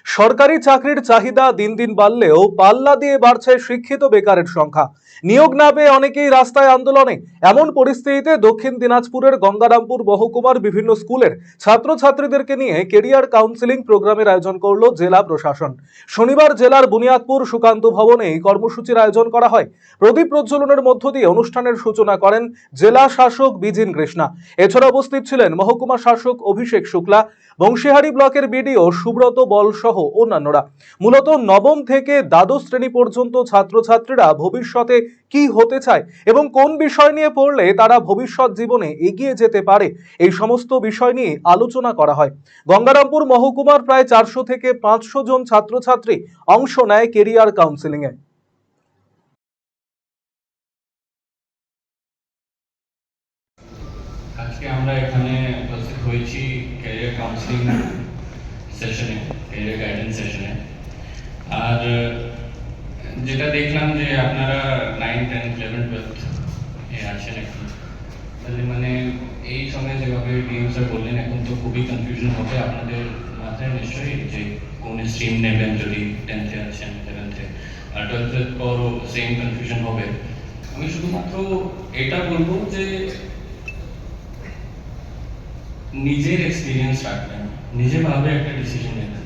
সরকারি চাকরির চাহিদা দিন দিন বাড়লেও পাল্লা দিয়ে বাড়ছে শিক্ষিত বেকারের সংখ্যা। নিয়োগ না পেয়ে অনেকেই রাস্তায় আন্দোলনে। এমন পরিস্থিতিতে দক্ষিণ দিনাজপুরের গঙ্গারামপুর মহকুমার বিভিন্ন স্কুলের ছাত্রছাত্রীদেরকে নিয়ে কেরিয়ার কাউন্সেলিং প্রোগ্রামের আয়োজন করল জেলা প্রশাসন। শনিবার জেলার বুনিয়াদপুর সুকান্ত ভবনে এই কর্মসূচির আয়োজন করা হয়। প্রদীপ প্রজ্বলনের মধ্য দিয়ে অনুষ্ঠানের সূচনা করেন জেলা শাসক বিজিন কৃষ্ণা। এছাড়া উপস্থিত ছিলেন মহকুমা শাসক অভিষেক শুক্লা, বংশীহারি ব্লকের বিডিও সুব্রত বল সহ অন্যান্যরা। মূলত নবম থেকে দ্বাদশ শ্রেণী পর্যন্ত ছাত্রছাত্রীরা ভবিষ্যতে কি হতে চায় এবং কোন বিষয় নিয়ে পড়লে তারা ভবিষ্যৎ জীবনে এগিয়ে যেতে পারে, এই সমস্ত বিষয় নিয়ে আলোচনা করা হয়। গঙ্গারামপুর মহকুমার প্রায় 400 থেকে 500 জন ছাত্রছাত্রী অংশ নেয় কেরিয়ার কাউন্সেলিং এ। আজকে আমরা এখানে উপস্থিত হয়েছি ক্যারিয়ার কাউন্সেলিং সেশনে, ক্যারিয়ার গাইডেন্স সেশনে। আর যেটা দেখলাম যে আপনারা 9, 10, 11, 12 এ আছেন এখন, তাহলে মানে এই সময় যেভাবে ডিএম স্যার বললেন, এখন তো খুবই কনফিউশন হবে আপনাদের মাথায় নিশ্চয়ই যে কোন স্ট্রিম নেবেন যদি 10th-এ আছেন, 11th-এ, আর 12th-এর পরও সেম কনফিউশন হবে। আমি শুধুমাত্র এটা বলবো যে নিজের এক্সপিরিয়েন্স রাখবেন, নিজেভাবে একটা ডিসিশন নেবেন।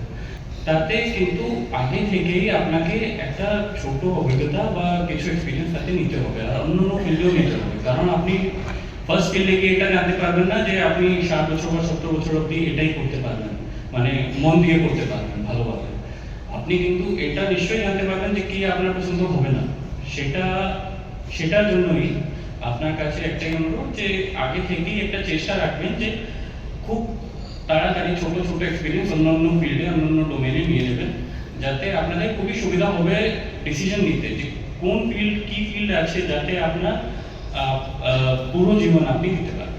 তাতে কিন্তু আগে থেকেই আপনাকে একটা ছোট অভিজ্ঞতা বা কিছু এক্সপিরিয়েন্স তাতে নিতে হবে, আর অন্য ফিল্ডেও নিতে হবে। কারণ আপনি ফার্স্ট ফিল্ডে গিয়ে এটা জানতে পারবেন না যে আপনি 60 বছর বা 70 বছর অব্দি এটাই করতে পারবেন, মানে মন দিয়ে করতে পারবেন ভালোভাবে। আপনি কিন্তু এটা নিশ্চয়ই জানতে পারবেন যে কি আপনার পছন্দ হবে না। সেটার জন্যই আপনার কাছে একটাই অনুরোধ যে আগে থেকেই একটা চেষ্টা রাখবেন যে খুব তাড়াতাড়ি ছোট ছোট এক্সপিরিয়েন্স অন্য ফিল্ডে, অন্য ডোমেনে নিয়ে নেবেন, যাতে আপনাদের খুবই সুবিধা হবে ডিসিশন নিতে যে কোন ফিল্ড, কি ফিল্ড আছে, যাতে আপনার পুরো জীবন আপনি দিতে পারেন।